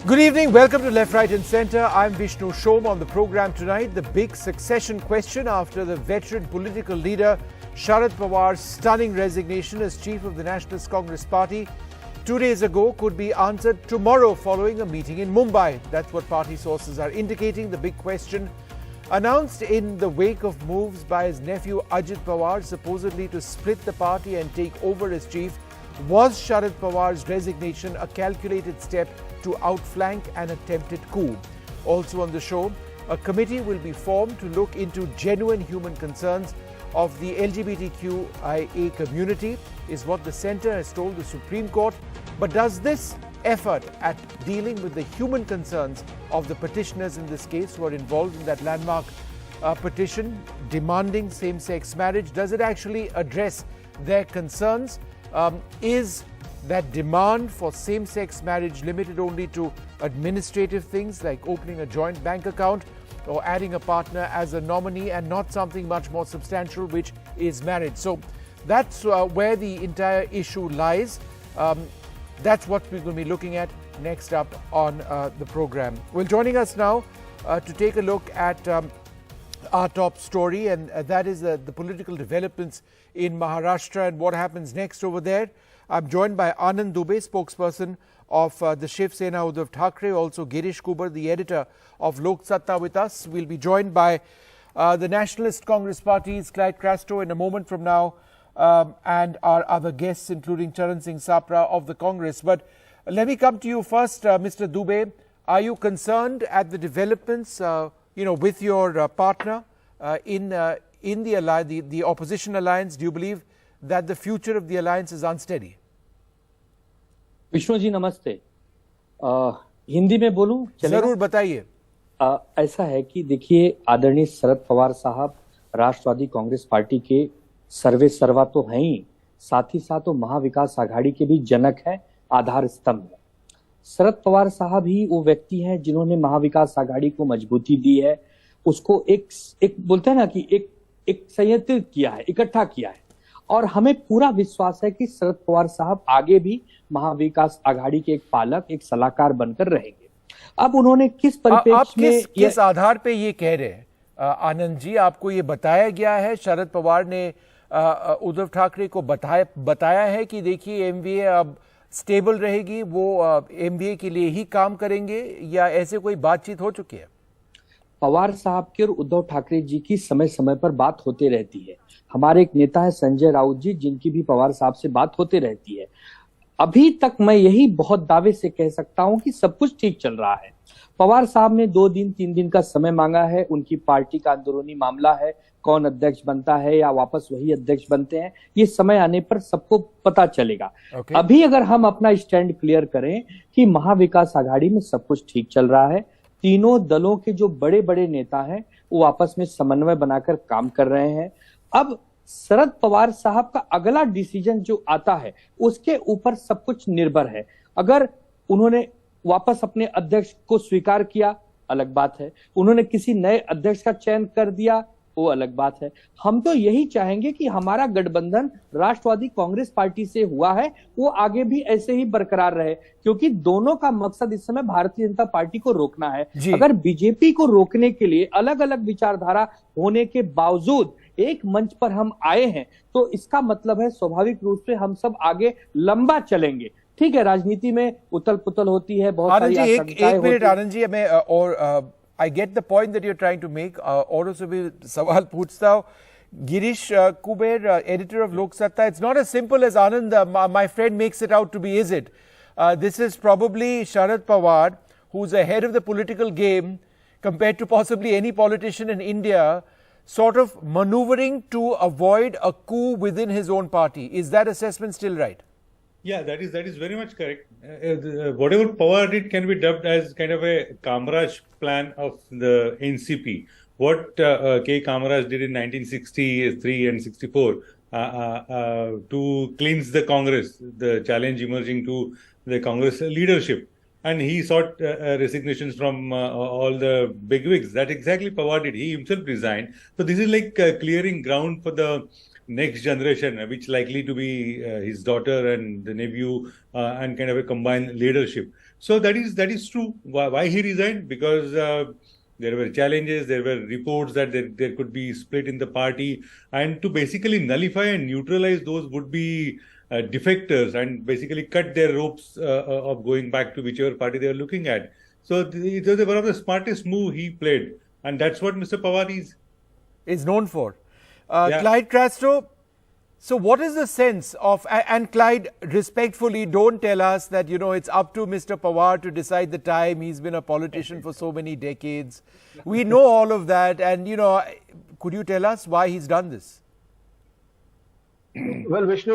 Good evening, welcome to Left, Right and Centre. I'm Vishnu Shom. On the programme tonight, the big succession question after the veteran political leader Sharad Pawar's stunning resignation as chief of the Nationalist Congress Party 2 days ago could be answered tomorrow following a meeting in Mumbai. That's what party sources are indicating. The big question, announced in the wake of moves by his nephew Ajit Pawar supposedly to split the party and take over as chief, was Sharad Pawar's resignation a calculated step to outflank an attempted coup? Also on the show, a committee will be formed to look into genuine human concerns of the LGBTQIA community, is what the centre has told the Supreme Court. But does this effort at dealing with the human concerns of the petitioners in this case who are involved in that landmark petition demanding same-sex marriage, does it actually address their concerns? Is that demand for same-sex marriage limited only to administrative things like opening a joint bank account or adding a partner as a nominee, and not something much more substantial, which is marriage? So that's where the entire issue lies. That's what we're going to be looking at next up on the program. Well, joining us now to take a look at our top story, and that is the political developments in Maharashtra and what happens next over there. I'm joined by Anand Dubey, spokesperson of the Shiv Sena Uddhav Thackeray, also Girish Kubar, the editor of Lok Satta, with us. We'll be joined by the Nationalist Congress Party's Clyde Crasto in a moment from now, and our other guests, including Charan Singh Sapra of the Congress. But let me come to you first, Mr. Dubey. Are you concerned at the developments, with your partner in the opposition alliance? Do you believe that the future of the alliance is unsteady? Vishnu ji नमस्ते। हिंदी में बोलूं? जरूर बताइए। ऐसा है कि देखिए, आदरणीय शरद पवार साहब राष्ट्रवादी कांग्रेस पार्टी के सर्वे सर्वा तो हैं ही, साथ ही साथ वो महाविकास आघाड़ी के भी जनक है, आधार स्तंभ है। शरद पवार साहब ही वो व्यक्ति हैं जिन्होंने महाविकास आघाड़ी को मजबूती दी है, उसको एक बोलते हैं ना कि एक संयंत्रित किया है, इकट्ठा किया है। और हमें पूरा विश्वास है कि शरद पवार साहब आगे भी महाविकास आघाड़ी के एक पालक, एक सलाहकार बनकर रहेंगे। अब उन्होंने किस परिप्रेक्ष्य में, किस आधार पे ये कह रहे हैं आनंद जी? आपको ये बताया गया है, शरद पवार ने उद्धव ठाकरे को बताया है कि देखिए एमवीए अब स्टेबल रहेगी, वो एमवीए के लिए ही काम करेंगे, या ऐसे कोई बातचीत हो चुकी है? पवार साहब की और उद्धव ठाकरे जी की समय समय पर बात होती रहती है। हमारे एक नेता है संजय राउत जी, जिनकी भी पवार साहब से बात होती रहती है। अभी तक मैं यही बहुत दावे से कह सकता हूं कि सब कुछ ठीक चल रहा है। पवार साहब ने 2 दिन 3 दिन का समय मांगा है, उनकी पार्टी का अंदरूनी मामला है, कौन अध्यक्ष बनता है या वापस वही अध्यक्ष बनते हैं, ये समय आने पर सबको पता चलेगा। अभी अगर हम अपना स्टैंड क्लियर करें कि महाविकास आघाड़ी में सब कुछ ठीक चल रहा है, तीनों दलों के जो बड़े बड़े नेता हैं वो आपस में समन्वय बनाकर काम कर रहे हैं। अब शरद पवार साहब का अगला डिसीजन जो आता है उसके ऊपर सब कुछ निर्भर है। अगर उन्होंने वापस अपने अध्यक्ष को स्वीकार किया, अलग बात है। उन्होंने किसी नए अध्यक्ष का चयन कर दिया, वो अलग बात है। हम तो यही चाहेंगे कि हमारा गठबंधन राष्ट्रवादी कांग्रेस पार्टी से हुआ है वो आगे भी ऐसे ही बरकरार रहे, क्योंकि दोनों का मकसद इस समय भारतीय जनता पार्टी को रोकना है। अगर बीजेपी को रोकने के लिए अलग अलग विचारधारा होने के बावजूद एक मंच पर हम आए हैं, तो इसका मतलब है स्वाभाविक रूप से हम सब आगे लंबा चलेंगे। ठीक है, राजनीति में उथल पुथल होती है, बहुत सारी एक मिनट आनंद जी, मैं और I get the point that you're trying to make. और उससे भी सवाल पूछता हूँ। Girish Kuber, editor of Lok Satta, it's not as simple as Anand, my friend, makes it out to be, is it? This is probably Sharad Pawar, who's ahead of the political game compared to possibly any politician in India, sort of maneuvering to avoid a coup within his own party. Is that assessment still right? Yeah, that is very much correct. Whatever Pawar did can be dubbed as kind of a Kamaraj plan of the NCP. What K. Kamaraj did in 1963 and 64 to cleanse the Congress, the challenge emerging to the Congress leadership. And he sought resignations from all the bigwigs. That exactly Pawar did. He himself resigned. So this is like clearing ground for the next generation, which likely to be his daughter and the nephew and kind of a combined leadership. So that is true. Why he resigned? Because there were challenges, there were reports that there could be split in the party, and to basically nullify and neutralize those would be defectors and basically cut their ropes of going back to whichever party they are looking at. So it was one of the smartest move he played, and that's what Mr. Pawar is known for. Clyde Castro, so what is the sense of, and Clyde, respectfully, don't tell us that, it's up to Mr. Pawar to decide the time. He's been a politician for so many decades. We know all of that, and, could you tell us why he's done this? Well, Vishnu,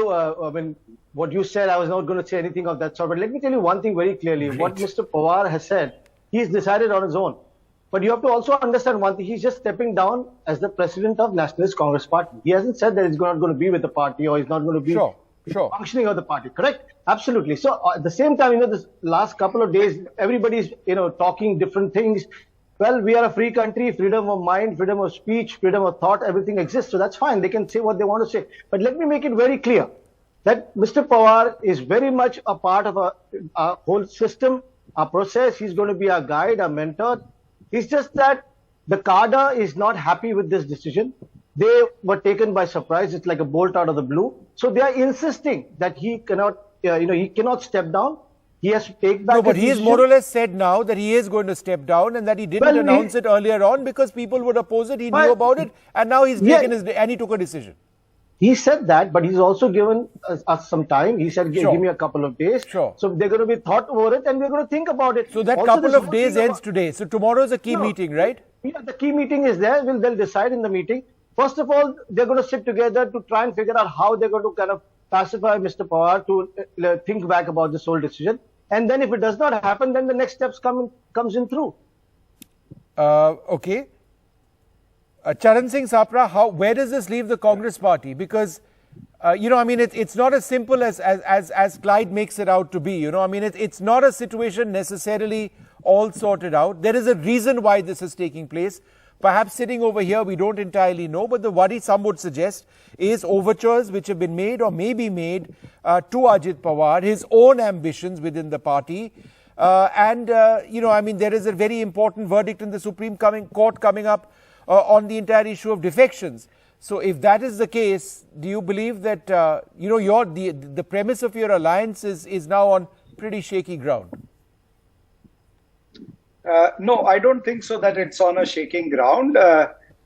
what you said, I was not going to say anything of that sort, but let me tell you one thing very clearly. Great. What Mr. Pawar has said, he's decided on his own. But you have to also understand one thing. He's just stepping down as the president of Nationalist Congress Party. He hasn't said that he's not going to be with the party or he's not going to be functioning of the party. Correct? Absolutely. So at the same time, this last couple of days, everybody's, talking different things. Well, we are a free country, freedom of mind, freedom of speech, freedom of thought, everything exists. So that's fine. They can say what they want to say. But let me make it very clear that Mr. Pawar is very much a part of a whole system, a process. He's going to be our guide, our mentor. It's just that the cadre is not happy with this decision. They were taken by surprise. It's like a bolt out of the blue. So they are insisting that he cannot, he cannot step down. He has to take back. No, but he has more or less said now that he is going to step down and that he didn't announce it earlier on because people would oppose it. He knew about it, and now he's taken and he took a decision. He said that, but he's also given us some time. He said, give me a couple of days. Sure. So they're going to be thought over it and we're going to think about it. So that also, couple of days ends today. So tomorrow is a key meeting, right? Yeah, the key meeting is there. They'll decide in the meeting. First of all, they're going to sit together to try and figure out how they're going to kind of pacify Mr. Pawar to think back about this whole decision. And then if it does not happen, then the next steps comes in through. Okay. Charan Singh Sapra, where does this leave the Congress party? Because, it's not as simple as Clyde makes it out to be. It's not a situation necessarily all sorted out. There is a reason why this is taking place. Perhaps sitting over here, we don't entirely know, but the worry some would suggest is overtures which have been made or may be made to Ajit Pawar, his own ambitions within the party. There is a very important verdict in the Supreme Court coming up on the entire issue of defections. So if that is the case, do you believe that, the premise of your alliance is now on pretty shaky ground? No, I don't think so that it's on a shaking ground.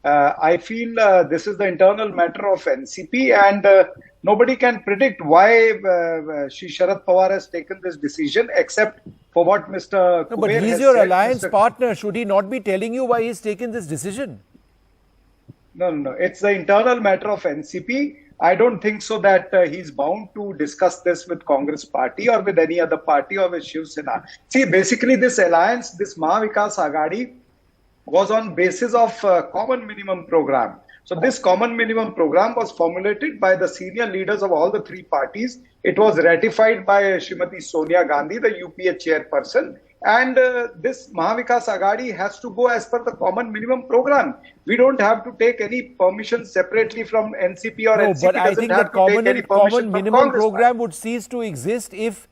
I feel this is the internal matter of NCP and nobody can predict why Sharad Pawar has taken this decision except for what Mr. No, but he's your alliance partner. Should he not be telling you why he's taken this decision? No. It's the internal matter of NCP. I don't think so that he's bound to discuss this with Congress party or with any other party or with Shiv Sena. See, basically this alliance, this Mahavikas Aghadi was on basis of common minimum program. So this common minimum program was formulated by the senior leaders of all the three parties. It was ratified by Srimati Sonia Gandhi, the UPA chairperson. And this Mahavikas Aghadi has to go as per the common minimum program. We don't have to take any permission separately from NCP or NCP. But I think that common minimum program would cease to exist if,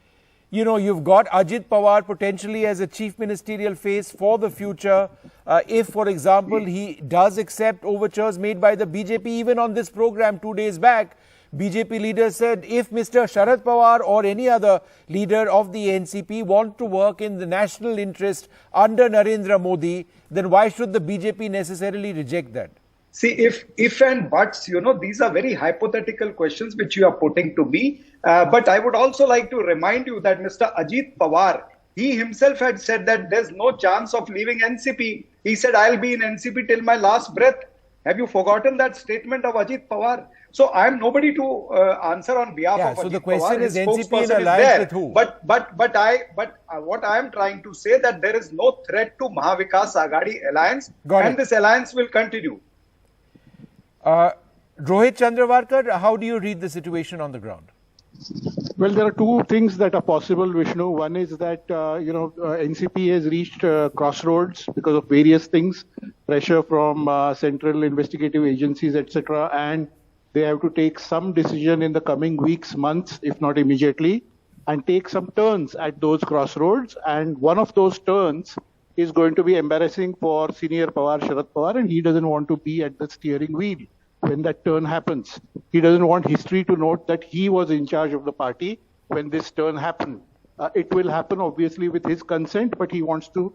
you've got Ajit Pawar potentially as a chief ministerial face for the future. If, for example, he does accept overtures made by the BJP, even on this program 2 days back, BJP leader said if Mr. Sharad Pawar or any other leader of the NCP want to work in the national interest under Narendra Modi, then why should the BJP necessarily reject that? See, if and buts, these are very hypothetical questions which you are putting to me. But I would also like to remind you that Mr. Ajit Pawar, he himself had said that there's no chance of leaving NCP. He said, I'll be in NCP till my last breath. Have you forgotten that statement of Ajit Pawar? So I am nobody to answer on behalf of Ajit Pawar. So the question is NCP in alliance with who? But what I am trying to say that there is no threat to Mahavikas Aghadi alliance and this alliance will continue. Rohit Chandravarkar, how do you read the situation on the ground? Well, there are two things that are possible, Vishnu. One is that, NCP has reached crossroads because of various things, pressure from central investigative agencies, etc. And they have to take some decision in the coming weeks, months, if not immediately. and take some turns at those crossroads. And one of those turns is going to be embarrassing for senior Pawar, Sharad Pawar, and he doesn't want to be at the steering wheel when that turn happens. He doesn't want history to note that he was in charge of the party when this turn happened. It will happen obviously with his consent, but he wants to,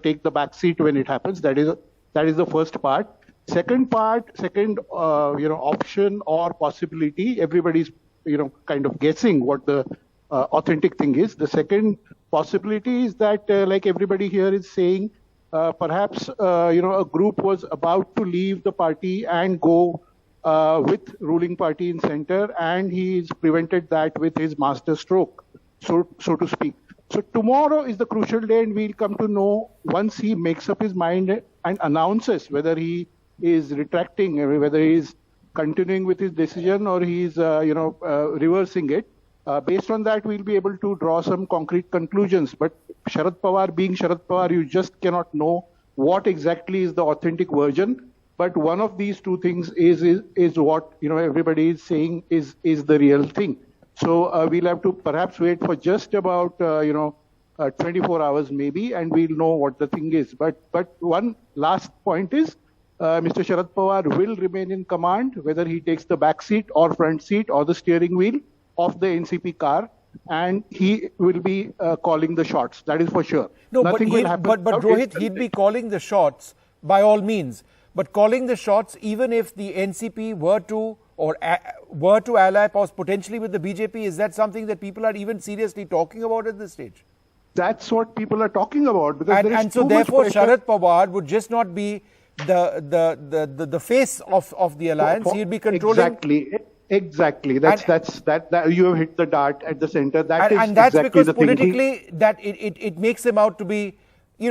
take the back seat when it happens. That is the first part. Second option or possibility. Everybody's, kind of guessing what the authentic thing is. The second possibility is that, like everybody here is saying, perhaps, a group was about to leave the party and go with ruling party in center, and he's prevented that with his master stroke, so to speak. So tomorrow is the crucial day, and we'll come to know once he makes up his mind and announces whether he is retracting, whether he is continuing with his decision or he is, reversing it. Based on that, we'll be able to draw some concrete conclusions. But Sharad Pawar being Sharad Pawar, you just cannot know what exactly is the authentic version. But one of these two things is what everybody is saying is the real thing. So we'll have to perhaps wait for just about 24 hours maybe, and we'll know what the thing is. But one last point is, Mr. Sharad Pawar will remain in command, whether he takes the back seat or front seat or the steering wheel of the NCP car, and he will be calling the shots. That is for sure. No, Nothing will happen. But Rohit, he'd be calling the shots by all means. But calling the shots, even if the NCP were to ally potentially with the BJP, is that something that people are even seriously talking about at this stage? That's what people are talking about. Because and so therefore Sharad Pawar would just not be the face of the alliance. He'd be controlling. Exactly. That you have hit the dart at the center. That's exactly because the politically thing. That it makes him out to be,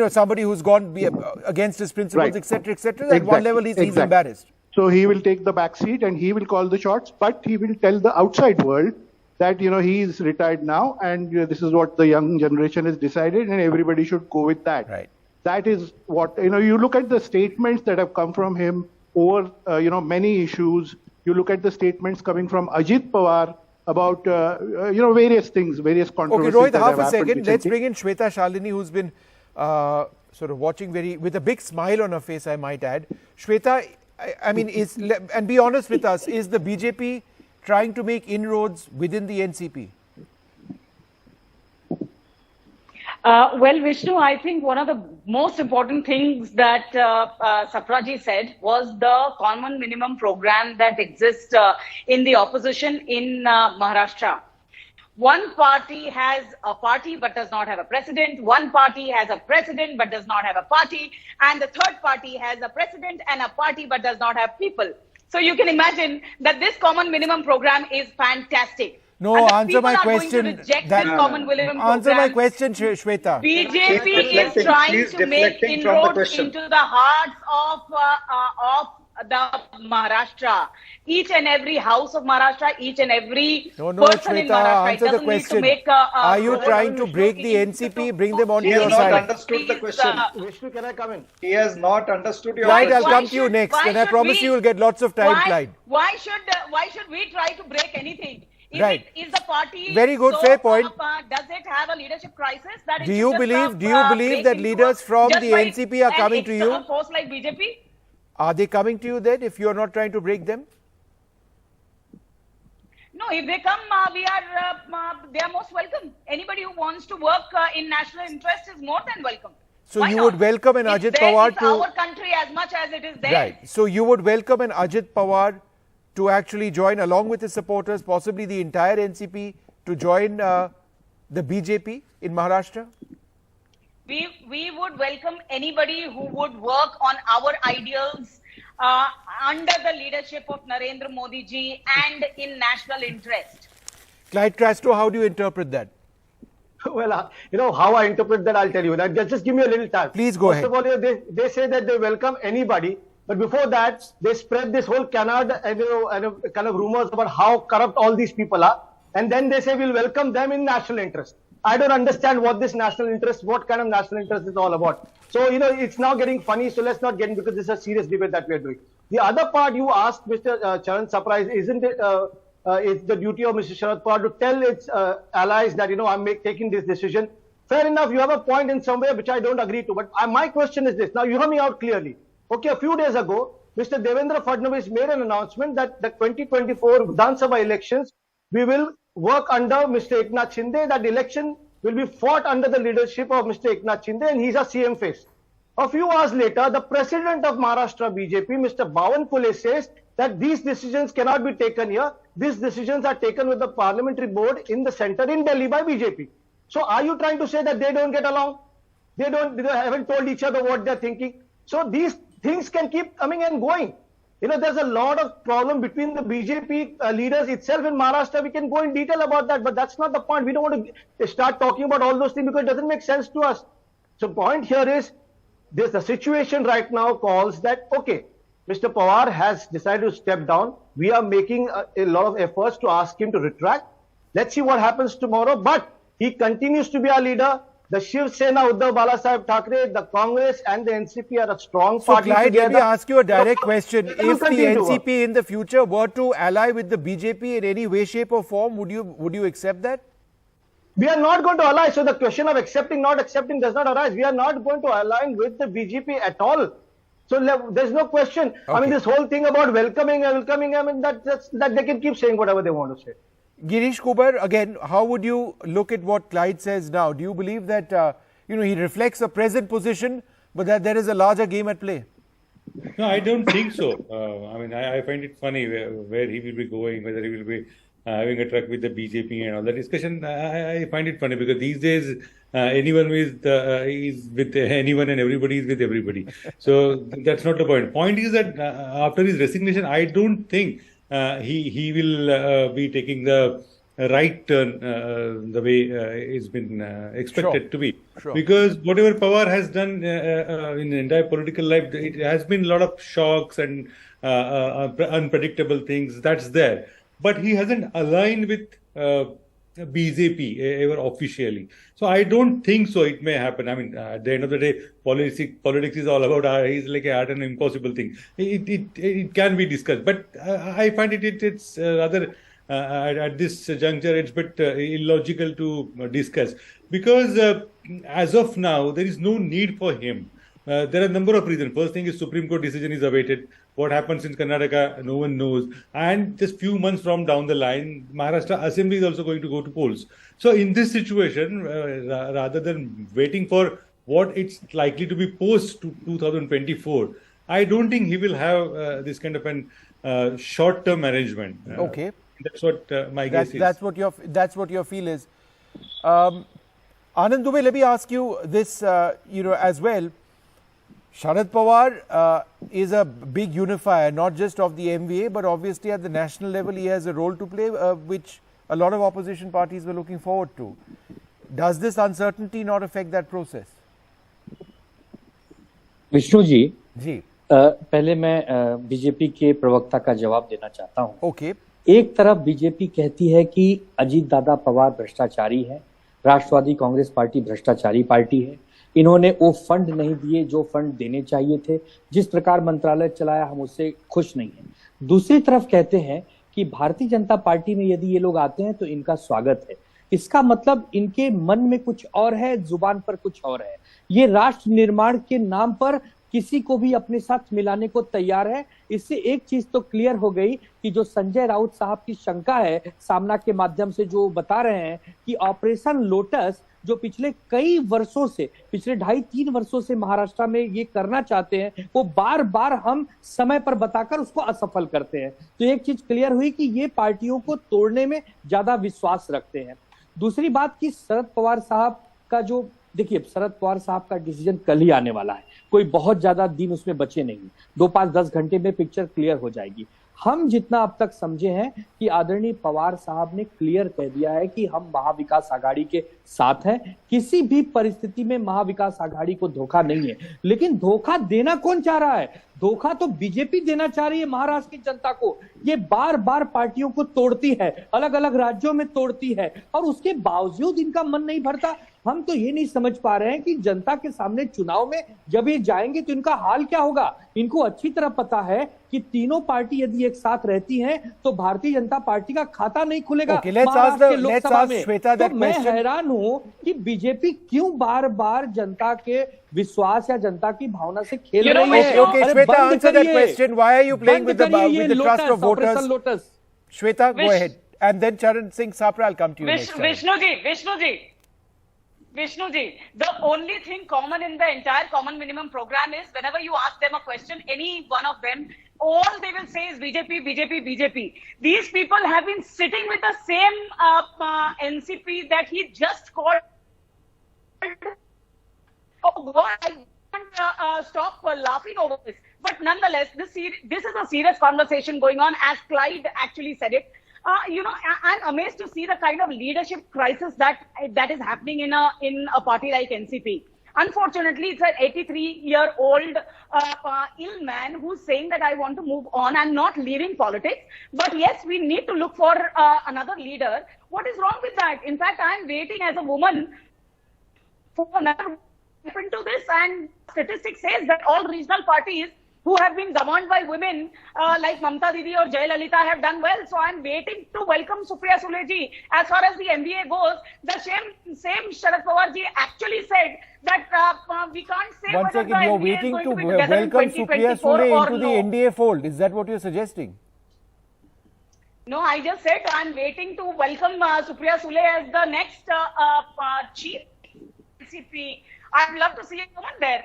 somebody who's gone against his principles, etc., etc. At one level, he's embarrassed. So he will take the back seat and he will call the shots, but he will tell the outside world that he is retired now, and this is what the young generation has decided, and everybody should go with that. Right. That is what you look at the statements that have come from him over many issues. You look at the statements coming from Ajit Pawar about various things, various controversies. Okay, Rohit, half a second. Let's bring in Shweta Shalini, who's been sort of watching with a big smile on her face, I might add. Shweta, I mean, and be honest with us, is the BJP trying to make inroads within the NCP? Well, Vishnu, I think one of the most important things that Sapraji said was the common minimum program that exists in the opposition in Maharashtra. One party has a party but does not have a president. One party has a president but does not have a party. And the third party has a president and a party but does not have people. So you can imagine that this common minimum program is fantastic. No, answer my question. Answer my question, Shweta. BJP is trying to make inroads into the hearts of the Maharashtra. Each and every house of Maharashtra, each and every person in Maharashtra. Answer the question. Are you trying to break the NCP, bring them onto your side? He has not understood the question. Vishnu, can I come in? He has not understood your question. Right, I'll come to you next, and I promise you will get lots of time, Clyde. Why should we try to break anything? Is the party very good, fair point. Does it have a leadership crisis? Do you believe that leaders from the NCP are coming to you? Force like BJP? Are they coming to you then if you are not trying to break them? No, if they come, they are most welcome. Anybody who wants to work in national interest is more than welcome. So you would welcome an Ajit Pawar to our country as much as it is there. Right. So you would welcome an Ajit Pawar to actually join along with his supporters, possibly the entire NCP, to join the BJP in Maharashtra? We would welcome anybody who would work on our ideals under the leadership of Narendra Modi ji and in national interest. Clyde Castro, how do you interpret that? Well, how I interpret that, I'll tell you. Just give me a little time. Please go ahead. First of all, they say that they welcome anybody. But before that, they spread this whole canard and kind of rumors about how corrupt all these people are. And then they say we'll welcome them in national interest. I don't understand what this national interest, what kind of national interest is all about. So, it's now getting funny. So let's not get in, because this is a serious debate that we are doing. The other part you asked, Mr. Charan Surprise, isn't it it's the duty of Mr. Sharad Pawar to tell its allies that, I'm taking this decision. Fair enough, you have a point in somewhere which I don't agree to. But my question is this. Now, you hear me out clearly. Okay, a few days ago, Mr. Devendra Fadnavis made an announcement that the 2024 Vidhan Sabha elections, we will work under Mr. Eknath Shinde. That election will be fought under the leadership of Mr. Eknath Shinde, and he's a CM face. A few hours later, the president of Maharashtra BJP, Mr. Bawankhule, says that these decisions cannot be taken here. These decisions are taken with the parliamentary board in the center in Delhi by BJP. So are you trying to say that they don't get along? They haven't told each other what they're thinking. So these things can keep coming and going. There's a lot of problem between the BJP leaders itself in Maharashtra. We can go in detail about that, but that's not the point. We don't want to start talking about all those things because it doesn't make sense to us. So point here is, there's a situation right now calls that, okay, Mr. Pawar has decided to step down. We are making a lot of efforts to ask him to retract. Let's see what happens tomorrow, but he continues to be our leader. The Shiv Sena, Uddhav Balasaheb Thackeray, the Congress and the NCP are a strong party Clyde, together. let me ask you a direct question. If the NCP in the future were to ally with the BJP in any way, shape or form, would you accept that? We are not going to ally. So the question of accepting, not accepting does not arise. We are not going to align with the BJP at all. So there's no question. Okay. I mean, this whole thing about welcoming, I mean, that they can keep saying whatever they want to say. Girish Kubar, again, how would you look at what Clyde says now? Do you believe that, he reflects a present position, but that there is a larger game at play? No, I don't think so. I find it funny where he will be going, whether he will be having a truck with the BJP and all that discussion. I find it funny because these days anyone is with anyone and everybody is with everybody. So that's not the point. Point is that after his resignation, I don't think he will be taking the right turn the way it's been expected to be. Sure. Because whatever Pawar has done in the entire political life, it has been a lot of shocks and unpredictable things. That's there. But he hasn't aligned with BJP ever officially. So I don't think so it may happen. I mean, at the end of the day, politics is all about, it's like an impossible thing. It can be discussed. But I find it's rather, at this juncture, it's a bit illogical to discuss. Because as of now, there is no need for him. There are a number of reasons. First thing is Supreme Court decision is awaited. What happens in Karnataka, no one knows. And just few months from down the line, Maharashtra Assembly is also going to go to polls. So in this situation, rather than waiting for what it's likely to be post 2024, I don't think he will have this kind of an short-term arrangement. Okay. That's what my guess is. That's what your feel is. Anand Dubey, let me ask you this, as well. Sharad Pawar is a big unifier, not just of the MVA, but obviously at the national level he has a role to play, which a lot of opposition parties were looking forward to. Does this uncertainty not affect that process? Vishnu ji, जी, पहले मैं BJP के प्रवक्ता का जवाब देना चाहता हूं। Okay. एक तरफ बीजेपी कहती है कि अजीत दादा पवार भ्रष्टाचारी है, राष्ट्रवादी कांग्रेस पार्टी भ्रष्टाचारी पार्टी है, इन्होंने वो फंड नहीं दिए जो फंड देने चाहिए थे, जिस प्रकार मंत्रालय चलाया हम उससे खुश नहीं हैं। दूसरी तरफ कहते हैं कि भारतीय जनता पार्टी में यदि ये लोग आते हैं तो इनका स्वागत है। इसका मतलब इनके मन में कुछ और है, जुबान पर कुछ और है। ये राष्ट्र निर्माण के नाम पर किसी को भी अपने साथ मिलाने को तैयार है। इससे एक चीज तो क्लियर हो गई कि जो संजय राउत साहब की शंका है, सामना के माध्यम से जो बता रहे हैं कि ऑपरेशन लोटस जो पिछले कई वर्षों से, पिछले 2.5-3 वर्षों से महाराष्ट्र में ये करना चाहते हैं, वो बार बार हम समय पर बताकर उसको असफल करते हैं। तो एक चीज क्लियर हुई कि ये पार्टियों को तोड़ने में ज्यादा विश्वास रखते हैं। दूसरी बात कि शरद पवार साहब का जो, देखिए शरद पवार साहब का डिसीजन कल ही आने वाला है, कोई बहुत ज्यादा दिन उसमें बचे नहीं, 2, 5, 10 घंटे में पिक्चर क्लियर हो जाएगी। हम जितना अब तक समझे हैं कि आदरणीय पवार साहब ने क्लियर कह दिया है कि हम महाविकास आघाड़ी के साथ हैं, किसी भी परिस्थिति में महाविकास आघाड़ी को धोखा नहीं है। लेकिन धोखा देना कौन चाह रहा है? धोखा तो बीजेपी देना चाह रही है महाराष्ट्र की जनता को। ये बार बार पार्टियों को तोड़ती है, अलग अलग राज्यों में तोड़ती है, और उसके बावजूद इनका मन नहीं भरता। हम तो ये नहीं समझ पा रहे हैं कि जनता के सामने चुनाव में जब ये जाएंगे तो इनका हाल क्या होगा। इनको अच्छी तरह पता है कि तीनों पार्टी यदि एक साथ रहती हैं तो भारतीय जनता पार्टी का खाता नहीं खुलेगा महाराष्ट्र के लोकसभा में। तो मैं हैरान हूं कि बीजेपी क्यों बार बार जनता के विश्वास या जनता की भावना से खेल रही है। Okay, Shweta, answer that question. Why are you playing with the trust of voters? Lotus. Shweta, go ahead. And then Charan Singh Sapra, I'll come to you next. Vishnu ji, the only thing common in the entire common minimum program is whenever you ask them a question, any one of them, all they will say is BJP, BJP, BJP. These people have been sitting with the same NCP that he just called. Oh, God, I can't stop laughing over this. But nonetheless, this is a serious conversation going on, as Clyde actually said it. I'm amazed to see the kind of leadership crisis that is happening in a party like NCP. Unfortunately, it's an 83-year-old ill man who's saying that I want to move on. I'm not leaving politics. But yes, we need to look for another leader. What is wrong with that? In fact, I'm waiting as a woman for another into this, and statistics says that all regional parties who have been governed by women like Mamta Didi or Jayalalitha have done well. So I'm waiting to welcome Supriya Sule ji. As far as the MBA goes, the same Sharad Pawar ji actually said that we can't say one whether second, you're the NDA waiting is to going to be together in welcome Supriya Sule into the no. NDA fold. Is that what you're suggesting? No, I just said I'm waiting to welcome Supriya Sule as the next chief NCP. I'd love to see a woman there.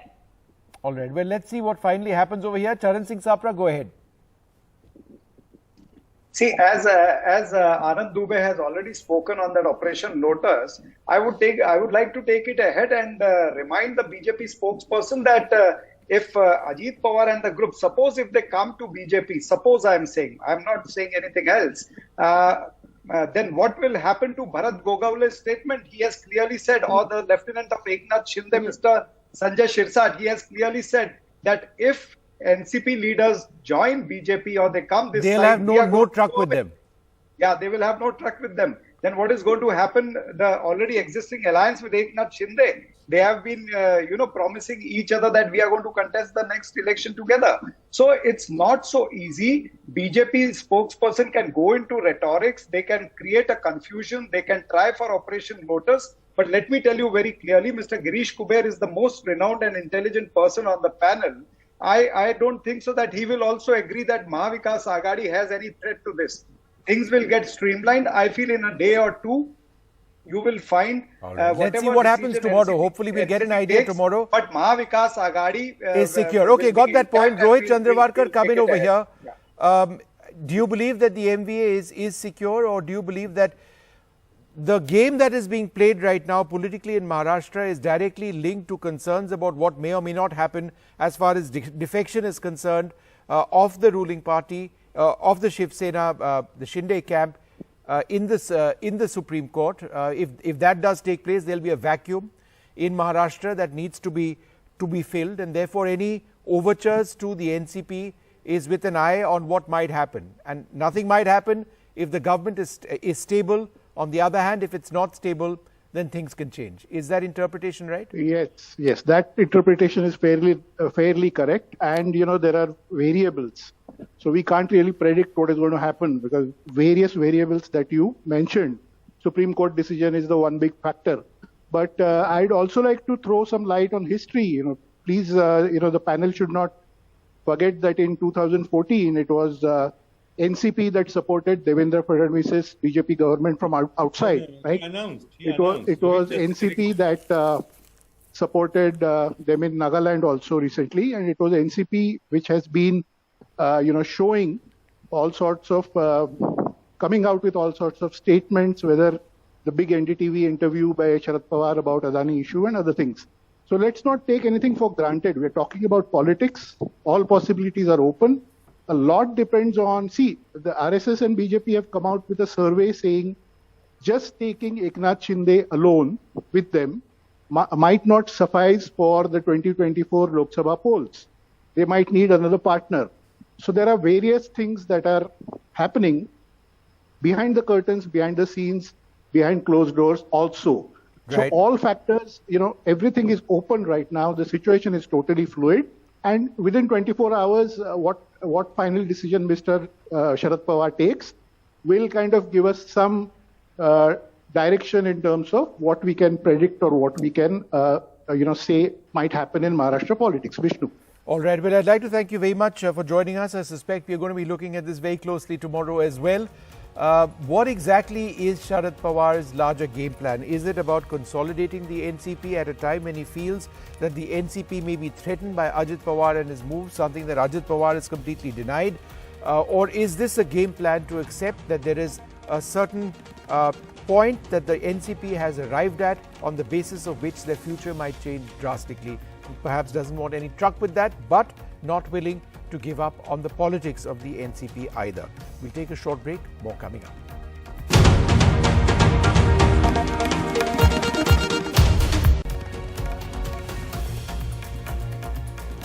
All right. Well, let's see what finally happens over here. Charan Singh Sapra, go ahead. See, as Anand Dubey has already spoken on that Operation Lotus, I would like to take it ahead and remind the BJP spokesperson that if Ajit Pawar and the group, suppose if they come to BJP, suppose I'm not saying anything else, then what will happen to Bharat Gogawale's statement? He has clearly said, or the Lieutenant of Eknath Shinde, Mr. Sanjay Shirsat, he has clearly said that if NCP leaders join BJP or they come this they'll side, have no truck with them. Yeah, they will have no truck with them. Then what is going to happen? The already existing alliance with Eknath Shinde, they have been, promising each other that we are going to contest the next election together. So it's not so easy. BJP spokesperson can go into rhetorics. They can create a confusion. They can try for Operation Lotus. But let me tell you very clearly, Mr. Girish Kuber is the most renowned and intelligent person on the panel. I don't think so that he will also agree that Mahavikas Aghadi has any threat to this. Things will get streamlined. I feel in a day or two, you will find let's see what happens tomorrow. Hopefully we'll get an idea tomorrow. But Mahavikas Aghadi is secure. Okay, got that point. Rohit Chandravarkar, come in over here. Yeah. Do you believe that the MVA is secure, or do you believe that the game that is being played right now politically in Maharashtra is directly linked to concerns about what may or may not happen as far as defection is concerned of the ruling party, of the Shiv Sena, the Shinde camp in the Supreme Court? If that does take place, there will be a vacuum in Maharashtra that needs to be filled, and therefore any overtures to the NCP is with an eye on what might happen, and nothing might happen if the government is stable. On the other hand, if it's not stable, then things can change. Is that interpretation right? Yes, that interpretation is fairly correct. And, there are variables. So we can't really predict what is going to happen because various variables that you mentioned. Supreme Court decision is the one big factor. But I'd also like to throw some light on history. Please, the panel should not forget that in 2014, it was NCP that supported Devendra Fadnavis's BJP government from outside, right? It was NCP that supported them in Nagaland also recently, and it was NCP which has been, showing all sorts of, coming out with all sorts of statements, whether the big NDTV interview by Sharad Pawar about Adani issue and other things. So let's not take anything for granted. We're talking about politics. All possibilities are open. A lot depends on, the RSS and BJP have come out with a survey saying just taking Eknath Shinde alone with them might not suffice for the 2024 Lok Sabha polls. They might need another partner. So there are various things that are happening behind the curtains, behind the scenes, behind closed doors also. Right. So all factors, everything is open right now. The situation is totally fluid. And within 24 hours, what final decision Mr. Sharad Pawar takes will kind of give us some direction in terms of what we can predict or what we can, say might happen in Maharashtra politics. Vishnu. All right. Well, I'd like to thank you very much for joining us. I suspect we're going to be looking at this very closely tomorrow as well. What exactly is Sharad Pawar's larger game plan? Is it about consolidating the NCP at a time when he feels that the NCP may be threatened by Ajit Pawar and his move, something that Ajit Pawar has completely denied? Or is this a game plan to accept that there is a certain point that the NCP has arrived at on the basis of which their future might change drastically? Perhaps doesn't want any truck with that, but not willing to give up on the politics of the NCP either. We'll take a short break, more coming up.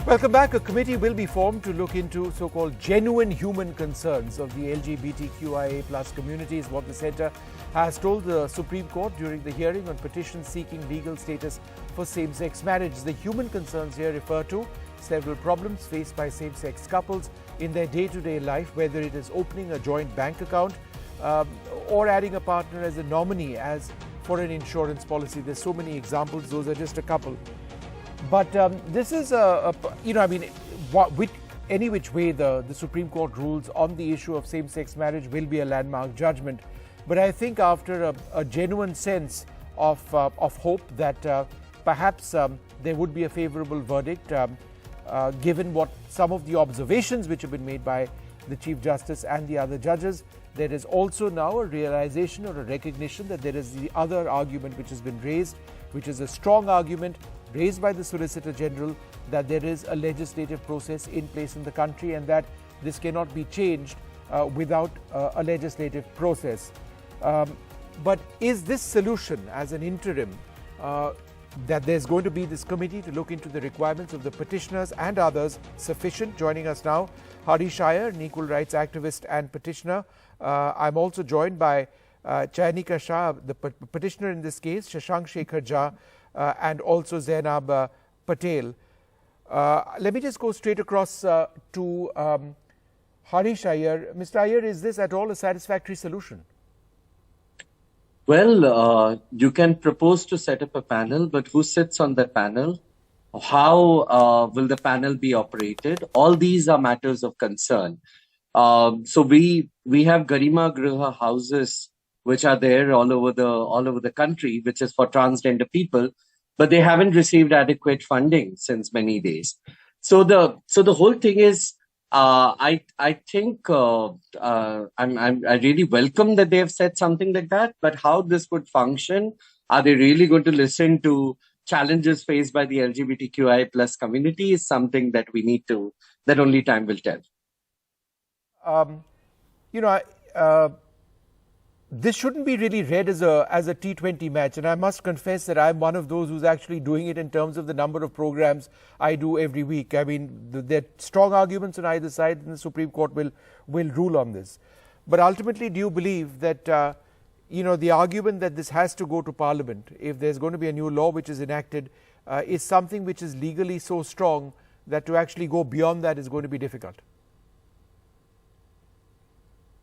Welcome back. A committee will be formed to look into so-called genuine human concerns of the LGBTQIA plus community, is what the centre has told the Supreme Court during the hearing on petitions seeking legal status for same-sex marriage. The human concerns here refer to several problems faced by same-sex couples in their day-to-day life, whether it is opening a joint bank account or adding a partner as a nominee as for an insurance policy. There's so many examples. Those are just a couple. But this is any which way the Supreme Court rules on the issue of same-sex marriage will be a landmark judgment. But I think after a genuine sense of hope that perhaps there would be a favourable verdict, given what some of the observations which have been made by the Chief Justice and the other judges, there is also now a realization or a recognition that there is the other argument which has been raised, which is a strong argument raised by the Solicitor General, that there is a legislative process in place in the country and that this cannot be changed without a legislative process. But is this solution as an interim, that there's going to be this committee to look into the requirements of the petitioners and others, sufficient? Joining us now, Harish Iyer, an equal rights activist and petitioner. I'm also joined by Chainika Shah, the petitioner in this case, Shashank Shekhar Jha, and also Zainab Patel. Let me just go straight across to Harish Iyer. Mr. Iyer, is this at all a satisfactory solution? Well, you can propose to set up a panel, but who sits on the panel? How will the panel be operated? All these are matters of concern. So we have Garima Griha houses which are there all over the country, which is for transgender people, but they haven't received adequate funding since many days. So the whole thing is, I think I really welcome that they have said something like that. But how this would function? Are they really going to listen to challenges faced by the LGBTQI plus community? Is something that that only time will tell. This shouldn't be really read as a T20 match, and I must confess that I'm one of those who's actually doing it in terms of the number of programs I do every week. I mean, there are strong arguments on either side, and the Supreme Court will rule on this. But ultimately, do you believe that the argument that this has to go to Parliament, if there's going to be a new law which is enacted, is something which is legally so strong that to actually go beyond that is going to be difficult?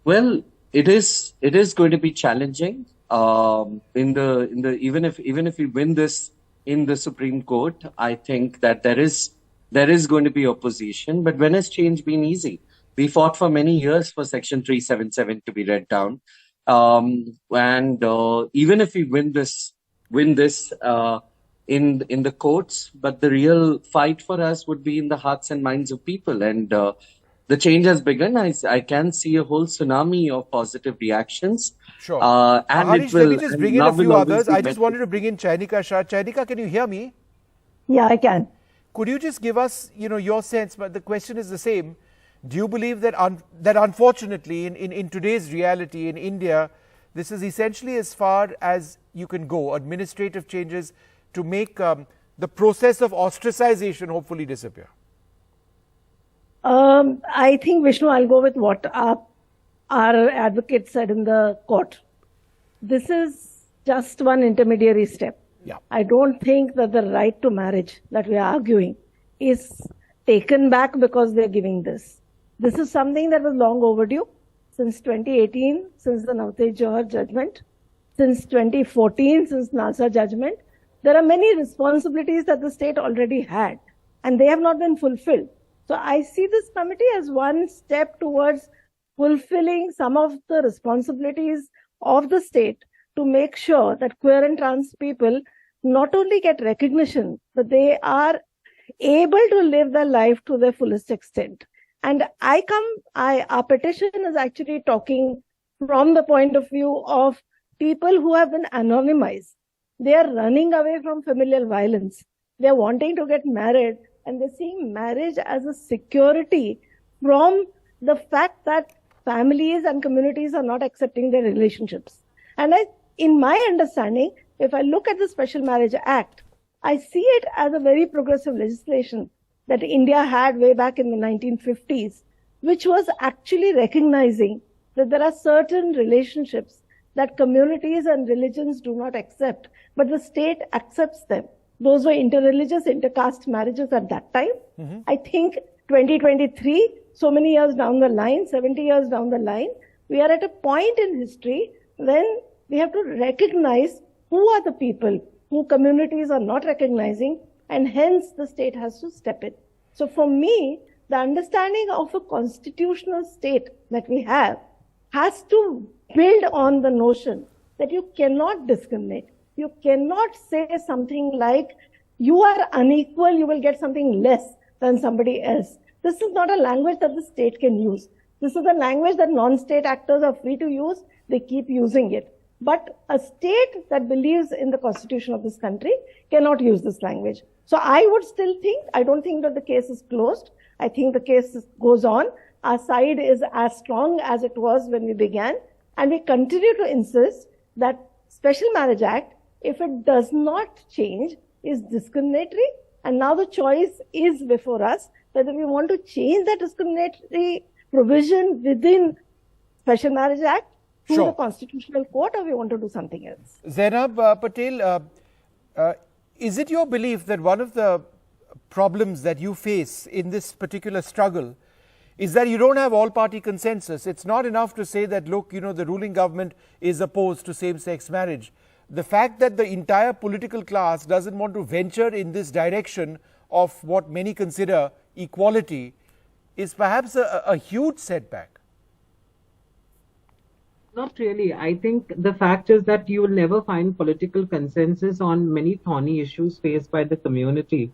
Well, it is going to be challenging. Even if we win this in the Supreme Court, I think that there is going to be opposition. But when has change been easy? We fought for many years for Section 377 to be read down, and even if we win this in the courts, but the real fight for us would be in the hearts and minds of people. And the change has begun. I can see a whole tsunami of positive reactions. Sure. And Harish, let me just bring in a few others. I just wanted to bring in Chainika Shah. Chainika, can you hear me? Yeah, I can. Could you just give us, your sense? But the question is the same. Do you believe that that unfortunately in today's reality in India, this is essentially as far as you can go, administrative changes to make the process of ostracization hopefully disappear? I think, Vishnu, I'll go with what our advocate said in the court. This is just one intermediary step. Yeah. I don't think that the right to marriage that we are arguing is taken back because they're giving this. This is something that was long overdue since 2018, since the Navte Johar judgment, since 2014, since NALSA judgment. There are many responsibilities that the state already had, and they have not been fulfilled. So I see this committee as one step towards fulfilling some of the responsibilities of the state to make sure that queer and trans people not only get recognition, but they are able to live their life to their fullest extent. And our petition is actually talking from the point of view of people who have been anonymized. They are running away from familial violence. They are wanting to get married, and they're seeing marriage as a security from the fact that families and communities are not accepting their relationships. And in my understanding, if I look at the Special Marriage Act, I see it as a very progressive legislation that India had way back in the 1950s, which was actually recognizing that there are certain relationships that communities and religions do not accept, but the state accepts them. Those were interreligious, intercaste marriages at that time. Mm-hmm. I think 2023, so many years down the line, 70 years down the line, we are at a point in history when we have to recognize who are the people who communities are not recognizing, and hence the state has to step in. So for me, the understanding of a constitutional state that we have has to build on the notion that you cannot discriminate. You cannot say something like, you are unequal, you will get something less than somebody else. This is not a language that the state can use. This is a language that non-state actors are free to use. They keep using it. But a state that believes in the constitution of this country cannot use this language. So I would still think, I don't think that the case is closed. I think the case goes on. Our side is as strong as it was when we began. And we continue to insist that Special Marriage Act, if it does not change, is discriminatory. And now the choice is before us whether we want to change that discriminatory provision within Special Marriage Act to the Constitutional Court, or we want to do something else. Zainab Patel, is it your belief that one of the problems that you face in this particular struggle is that you don't have all-party consensus? It's not enough to say that, look, the ruling government is opposed to same-sex marriage. The fact that the entire political class doesn't want to venture in this direction of what many consider equality is perhaps a huge setback. Not really. I think the fact is that you will never find political consensus on many thorny issues faced by the community.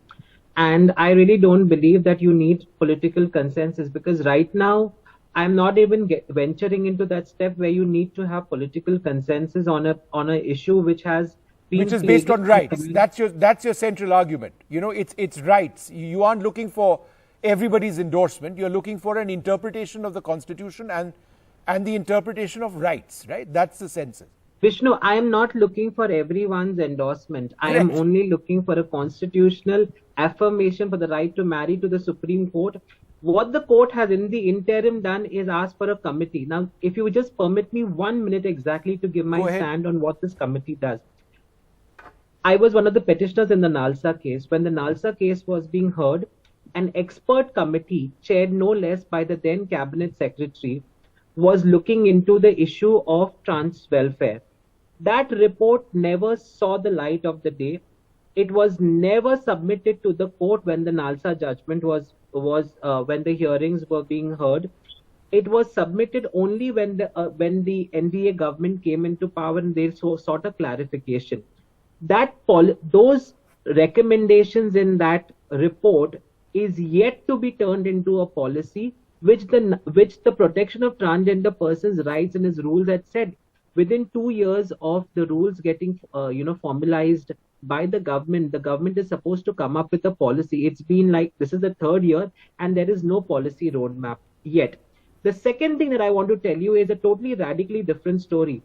And I really don't believe that you need political consensus, because right now I'm not even venturing into that step where you need to have political consensus on a issue which has been, which is based on rights. That's your central argument. It's rights. You aren't looking for everybody's endorsement. You're looking for an interpretation of the Constitution and the interpretation of rights, right? That's the sense. Vishnu, I am not looking for everyone's endorsement. I am only looking for a constitutional affirmation for the right to marry to the Supreme Court. What the court has in the interim done is ask for a committee. Now, if you would just permit me 1 minute exactly to give my stand on what this committee does. I was one of the petitioners in the NALSA case. When the NALSA case was being heard, an expert committee chaired no less by the then cabinet secretary was looking into the issue of trans welfare. That report never saw the light of the day. It was never submitted to the court when the NALSA judgment was when the hearings were being heard. It was submitted only when the NDA government came into power and they sought a clarification. Those recommendations in that report is yet to be turned into a policy, which the protection of transgender persons' rights and its rules had said. Within 2 years of the rules getting formalized by the government is supposed to come up with a policy. It's been like, this is the 3rd year and there is no policy roadmap yet. The second thing that I want to tell you is a totally radically different story.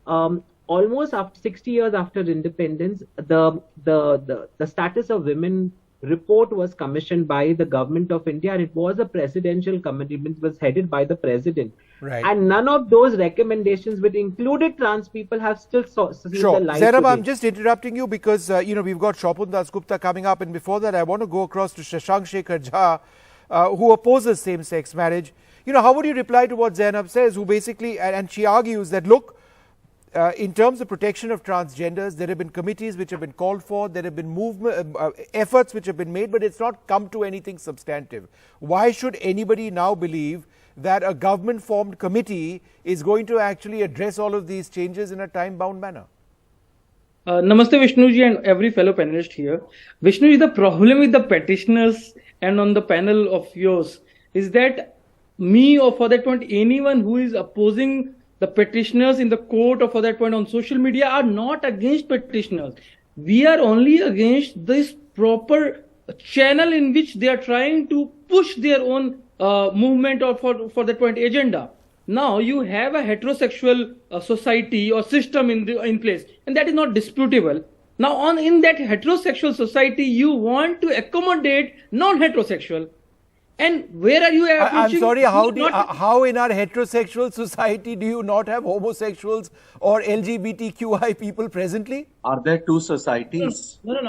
Almost after 60 years after independence, the status of women report was commissioned by the government of India, and it was a presidential committee. It was headed by the president. Right. And none of those recommendations, which included trans people, have still seen the light. Zainab, I'm just interrupting you because, we've got Shopun Dasgupta coming up. And before that, I want to go across to Shashank Shekhar Jha, who opposes same-sex marriage. How would you reply to what Zainab says, who basically, and she argues that, look, in terms of protection of transgenders, there have been committees which have been called for, there have been movement, efforts which have been made, but it's not come to anything substantive. Why should anybody now believe that a government-formed committee is going to actually address all of these changes in a time-bound manner? Namaste Vishnuji and every fellow panelist here. Vishnuji, the problem with the petitioners and on the panel of yours is that me, or for that point anyone who is opposing the petitioners in the court, or for that point on social media, are not against petitioners. We are only against this proper channel in which they are trying to push their own movement or for that point agenda. Now you have a heterosexual society or system in place, and that is not disputable. Now in that heterosexual society, you want to accommodate non-heterosexual. And where are you I'm sorry, how in our heterosexual society do you not have homosexuals or LGBTQI people presently? Are there two societies? No.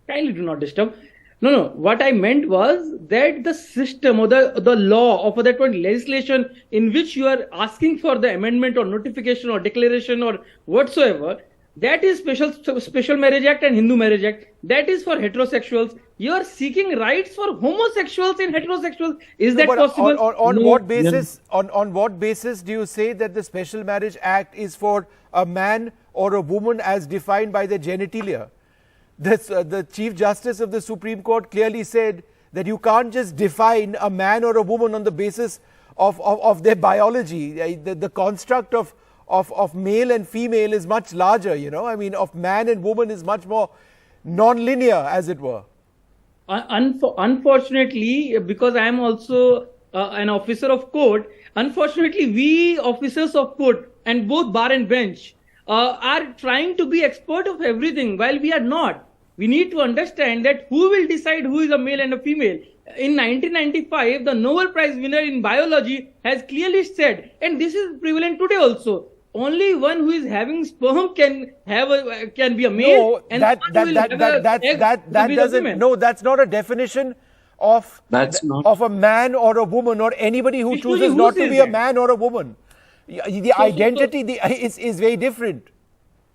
Kindly do not disturb. No. What I meant was that the system or the law, or for that point legislation in which you are asking for the amendment or notification or declaration or whatsoever, that is Special Marriage Act and Hindu Marriage Act. That is for heterosexuals. You are seeking rights for homosexuals and heterosexuals. Is that possible? On what basis? On what basis do you say that the Special Marriage Act is for a man or a woman as defined by their genitalia? The Chief Justice of the Supreme Court clearly said that you can't just define a man or a woman on the basis of their biology. The construct of male and female is much larger, of man and woman is much more non-linear, as it were. Unfortunately, because I am also an officer of court, unfortunately, we officers of court and both bar and bench are trying to be expert of everything, while we are not. We need to understand that who will decide who is a male and a female. In 1995, the Nobel Prize winner in biology has clearly said, and this is prevalent today also, only one who is having sperm can be a male. That's not a definition of a man or a woman or anybody who chooses not to be a man or a woman. The identity is very different.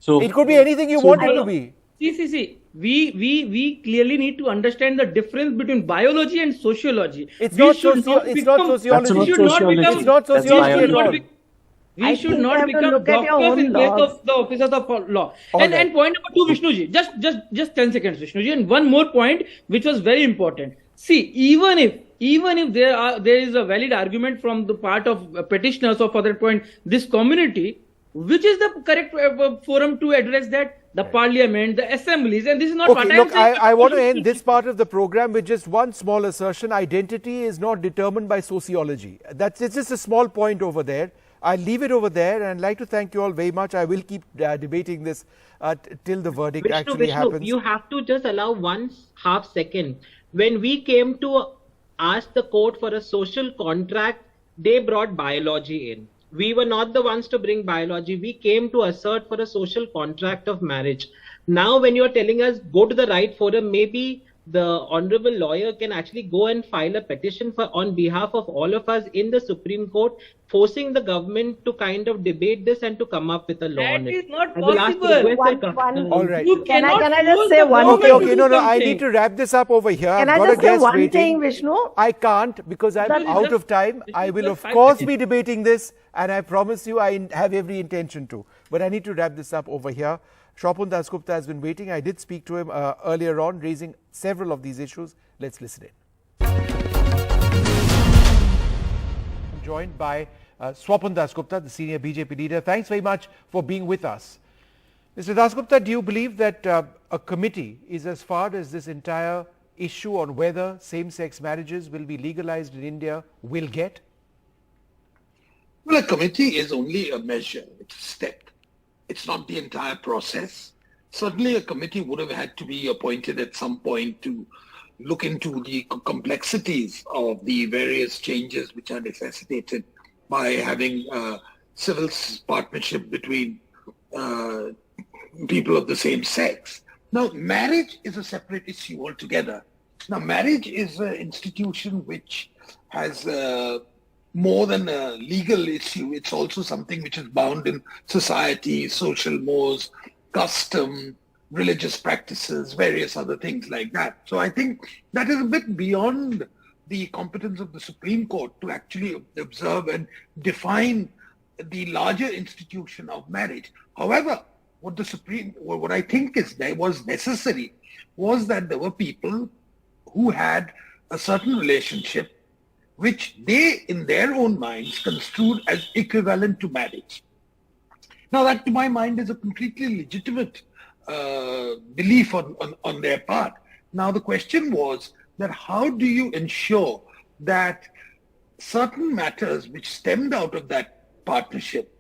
So it could be anything you want it to be. See. We clearly need to understand the difference between biology and sociology. It's not sociology. It's not sociology at all. We should not become doctors in place of the officers of law. And point number two, Vishnuji, just 10 seconds, Vishnuji, and one more point which was very important. See, even if there is a valid argument from the part of petitioners, or for that point this community, which is the correct forum to address that? The parliament, the assemblies, and this is not what I am saying. I want to end this part of the program with just one small assertion. Identity is not determined by sociology. It's just a small point over there. I'll leave it over there, and I'd like to thank you all very much. I will keep debating this till the verdict actually happens. You have to just allow 1/2 second. When we came to ask the court for a social contract, they brought biology in. We were not the ones to bring biology. We came to assert for a social contract of marriage. Now, when you're telling us go to the right forum, maybe the honorable lawyer can actually go and file a petition on behalf of all of us in the Supreme Court, forcing the government to kind of debate this and to come up with a law on it. That is not possible. All right. Can I just say one thing? Okay, no, I need to wrap this up over here. Can I just say one thing, Vishnu? I can't, because I'm out of time. I will, of course, be debating this, and I promise you I have every intention to. But I need to wrap this up over here. Shopun Dasgupta has been waiting. I did speak to him earlier on, raising several of these issues. Let's listen in. I'm joined by Shopun Dasgupta, the senior BJP leader. Thanks very much for being with us. Mr. Dasgupta, do you believe that a committee is as far as this entire issue on whether same-sex marriages will be legalized in India will get? Well, a committee is only a measure. It's a step. It's not the entire process. certainly a committee would have had to be appointed at some point to look into the complexities of the various changes which are necessitated by having civil partnership between people of the same sex. Now, marriage is a separate issue altogether. Now, marriage is an institution which has more than a legal issue. It's also something which is bound in society, social mores, custom, religious practices, various other things like that. So I think that is a bit beyond the competence of the Supreme Court to actually observe and define the larger institution of marriage. However, what I think was necessary was that there were people who had a certain relationship which they, in their own minds, construed as equivalent to marriage. Now, that to my mind is a completely legitimate belief on their part. Now, the question was that how do you ensure that certain matters which stemmed out of that partnership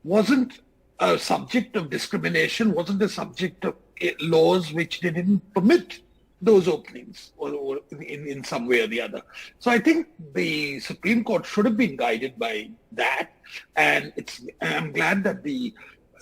wasn't a subject of discrimination, wasn't a subject of laws which didn't permit those openings or in some way or the other. So I think the Supreme Court should have been guided by that. And I'm glad that the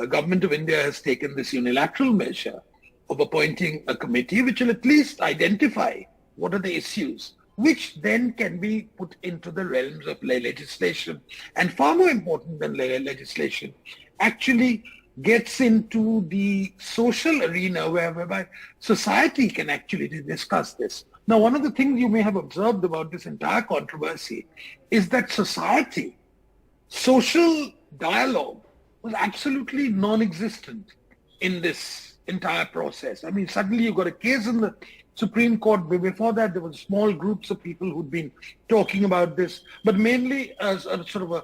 Government of India has taken this unilateral measure of appointing a committee which will at least identify what are the issues, which then can be put into the realms of legislation. And far more important than legislation, actually gets into the social arena whereby society can actually discuss this. Now, one of the things you may have observed about this entire controversy is that social dialogue was absolutely non-existent in this entire process. I mean, suddenly you got a case in the Supreme Court. Before that, there were small groups of people who'd been talking about this, but mainly as a sort of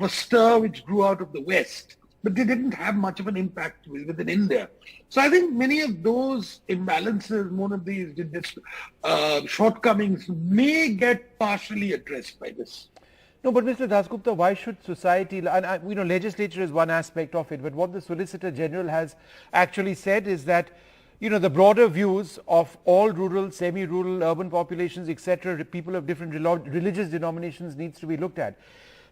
a stir which grew out of the West. But they didn't have much of an impact within India. So I think many of those imbalances, one of these shortcomings may get partially addressed by this. No, but Mr. Dasgupta, why should society, and legislature is one aspect of it, but what the Solicitor General has actually said is that, the broader views of all rural, semi-rural, urban populations, etc., people of different religious denominations needs to be looked at.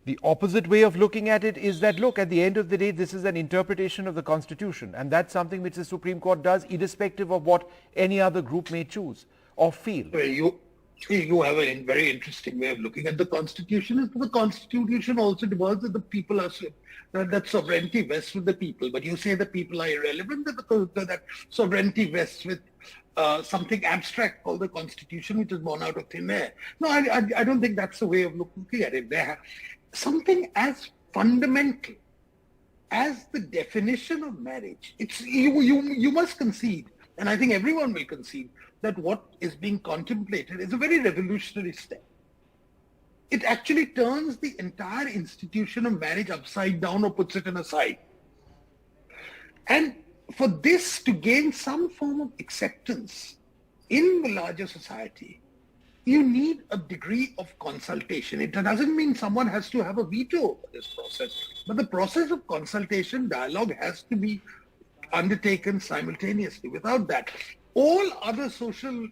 The opposite way of looking at it is that, look, at the end of the day, this is an interpretation of the Constitution, and that's something which the Supreme Court does irrespective of what any other group may choose or feel. You have a very interesting way of looking at the Constitution. The Constitution also demands that the people are that sovereignty vests with the people. But you say the people are irrelevant, that sovereignty vests with something abstract called the Constitution, which is born out of thin air. No, I don't think that's the way of looking at it. Something as fundamental as the definition of marriage. You must concede, and I think everyone will concede, that what is being contemplated is a very revolutionary step. It actually turns the entire institution of marriage upside down or puts it in a side. And for this to gain some form of acceptance in the larger society, you need a degree of consultation. It doesn't mean someone has to have a veto over this process, but the process of consultation, dialogue has to be undertaken simultaneously. Without that, all other social,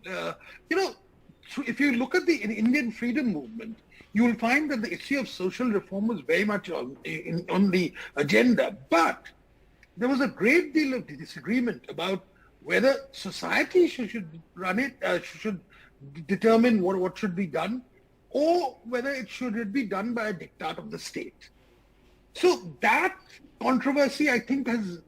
if you look at the Indian freedom movement, you will find that the issue of social reform was very much on the agenda. But there was a great deal of disagreement about whether society should run it, should determine what should be done, or whether it should be done by a diktat of the state. So that controversy, I think, has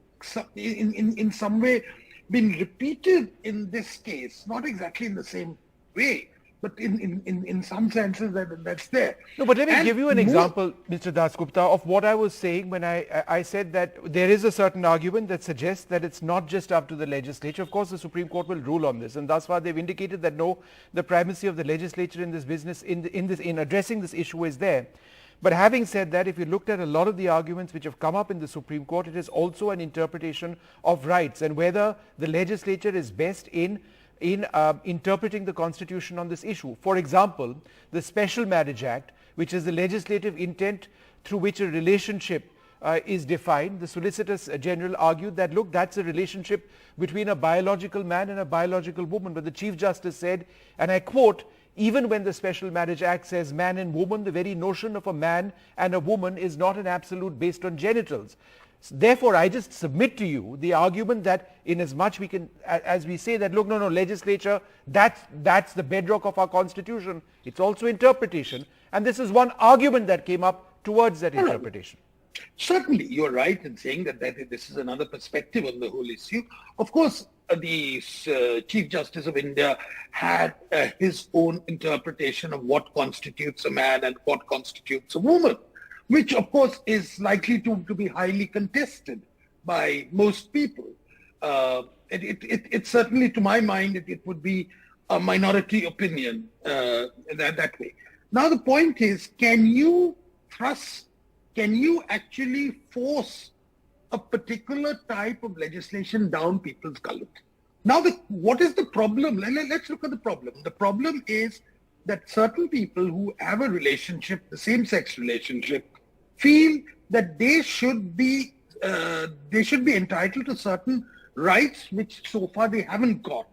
in some way been repeated in this case, not exactly in the same way, but in some senses that's there. No, but let me give you an example, Mr. Dasgupta, of what I was saying when I said that there is a certain argument that suggests that it's not just up to the legislature. Of course, the Supreme Court will rule on this, and thus far they've indicated that no, the primacy of the legislature in this business, in addressing this issue is there. But having said that, if you looked at a lot of the arguments which have come up in the Supreme Court, it is also an interpretation of rights and whether the legislature is best in interpreting the Constitution on this issue. For example, the Special Marriage Act, which is the legislative intent through which a relationship is defined. The Solicitor General argued that, look, that's a relationship between a biological man and a biological woman. But the Chief Justice said, and I quote, even when the Special Marriage Act says man and woman, the very notion of a man and a woman is not an absolute based on genitals. Therefore, I just submit to you the argument that in as much we can, as we say that, look, no, legislature, that's the bedrock of our constitution. It's also interpretation. And this is one argument that came up towards that interpretation. Certainly, you're right in saying that this is another perspective on the whole issue. Of course, the Chief Justice of India had his own interpretation of what constitutes a man and what constitutes a woman, which of course is likely to be highly contested by most people. It certainly, to my mind, it would be a minority opinion that way. Now the point is, can you actually force a particular type of legislation down people's gullet? Now, what is the problem? Let's look at the problem. The problem is that certain people who have a relationship, the same-sex relationship, feel that they should be entitled to certain rights which so far they haven't got.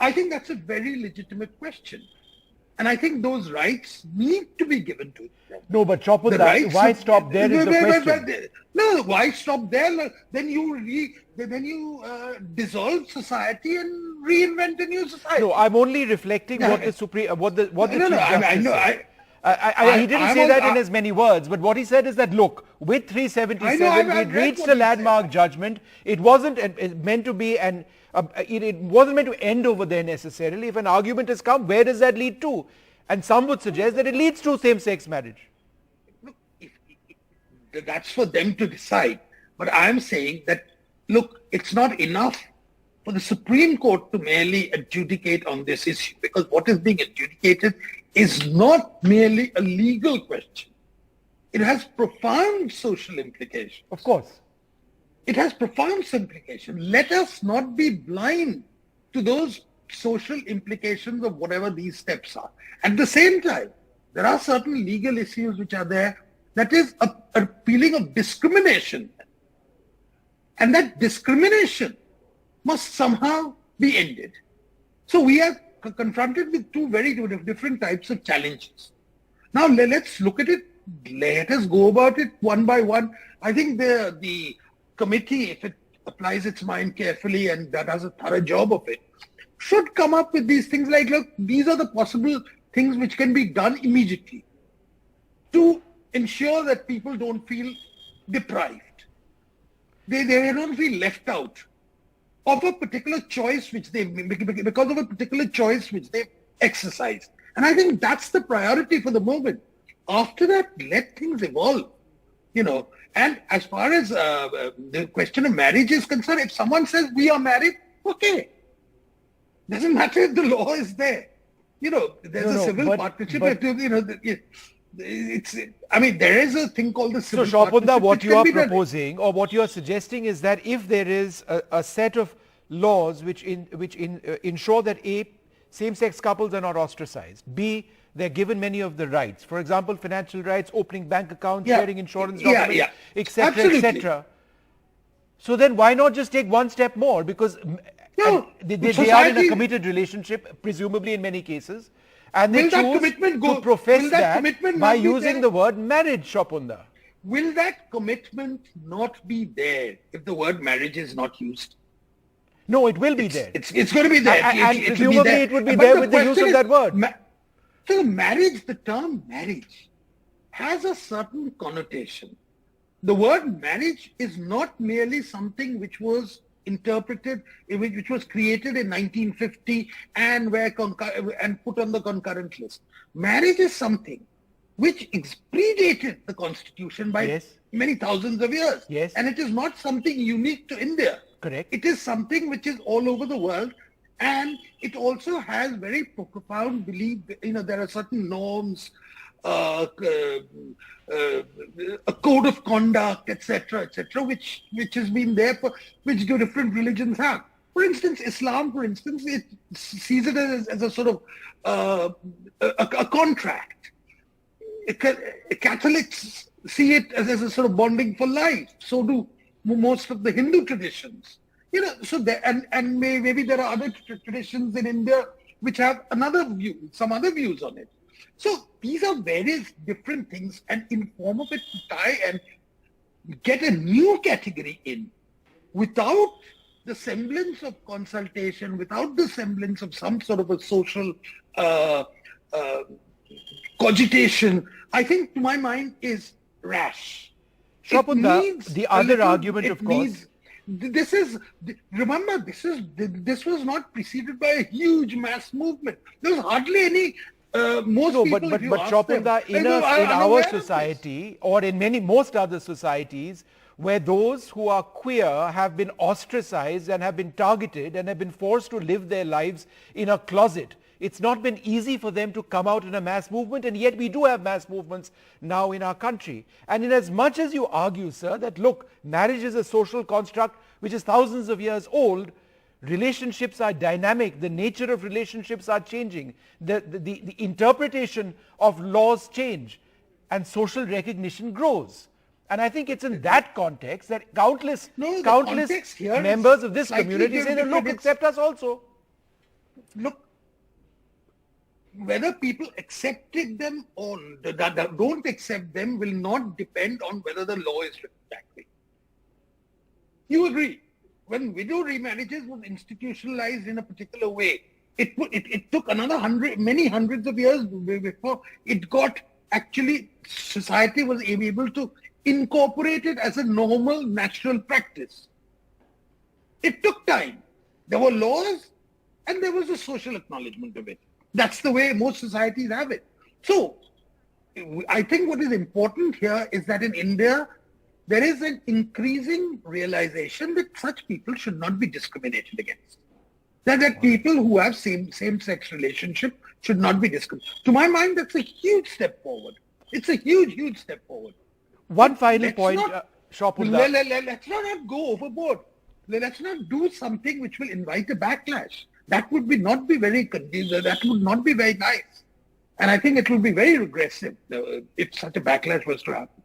I think that's a very legitimate question. And I think those rights need to be given to them. No, but Chopunda, why stop there is the question. No, why stop there? Then you dissolve society and reinvent a new society. No, I'm only reflecting what the Supreme, what the Chief Justice said. He didn't say that in as many words, but what he said is that, look, with 377, we'd reached a landmark judgment. It wasn't meant to be it wasn't meant to end over there necessarily. If an argument has come, where does that lead to? And some would suggest that it leads to same-sex marriage. Look, that's for them to decide. But I'm saying that, look, it's not enough for the Supreme Court to merely adjudicate on this issue, because what is being adjudicated is not merely a legal question. It has profound social implications. Of course. It has profound implications. Let us not be blind to those social implications of whatever these steps are. At the same time, there are certain legal issues which are there. That is a feeling of discrimination. And that discrimination must somehow be ended. So we are confronted with two very different types of challenges. Now let's look at it. Let us go about it one by one. I think the committee, if it applies its mind carefully and that does a thorough job of it, should come up with these things like, look, these are the possible things which can be done immediately to ensure that people don't feel deprived. They don't feel left out of a particular choice which because of a particular choice which they exercise. And I think that's the priority for the moment. After that, let things evolve, And as far as the question of marriage is concerned, if someone says we are married, okay. Doesn't matter if the law is there. There's a civil partnership. There is a thing called the civil partnership. So, Chopunda, what you are proposing or what you are suggesting is that if there is a set of laws which ensure that A, same-sex couples are not ostracized, B, they're given many of the rights. For example, financial rights, opening bank accounts, sharing insurance documents, etc., etc. So then why not just take one step more? Because they are in a committed relationship, presumably in many cases, and they choose to profess that by using the word marriage, Chopunda. Will that commitment not be there if the word marriage is not used? No, it will be there. It's going to be there. And presumably it would be there with the use of that word. So the term marriage has a certain connotation. The word marriage is not merely something which was interpreted, which was created in 1950 and put on the concurrent list. Marriage is something which predated the constitution by many thousands of years. Yes. And it is not something unique to India. Correct. It is something which is all over the world. And it also has very profound belief. There are certain norms, a code of conduct, etc., which has been there which different religions have. For instance, Islam, it sees it as a sort of a contract. Catholics see it as a sort of bonding for life. So do most of the Hindu traditions. You know, so there, and maybe there are other traditions in India which have another view, some other views on it. So these are various different things, and in form of it to try and get a new category in without the semblance of consultation, without the semblance of some sort of a social cogitation, I think to my mind is rash. Shopunda, the other argument, of course. Remember, this was not preceded by a huge mass movement. There was hardly any. But Shopunda, in our society, or in most other societies, where those who are queer have been ostracized and have been targeted and have been forced to live their lives in a closet, it's not been easy for them to come out in a mass movement, and yet we do have mass movements now in our country. And in as much as you argue, sir, that look, marriage is a social construct which is thousands of years old, relationships are dynamic, the nature of relationships are changing, the interpretation of laws change, and social recognition grows. And I think it's in that context that countless members of this community say, look, accept us also. Look, whether people accepted them or don't accept them will not depend on whether the law is written that way. You agree? When widow remarriages was institutionalized in a particular way, it took many hundreds of years before it got actually, society was able to incorporate it as a normal, natural practice. It took time. There were laws and there was a social acknowledgement of it. That's the way most societies have it. So, I think what is important here is that in India, there is an increasing realization that such people should not be discriminated against. That people who have same-sex relationship should not be discriminated. To my mind, that's a huge step forward. It's a huge, huge step forward. One final point, Shopunda. Let's not go overboard. Let's not do something which will invite a backlash. That would not be very nice. And I think it will be very regressive if such a backlash was to happen.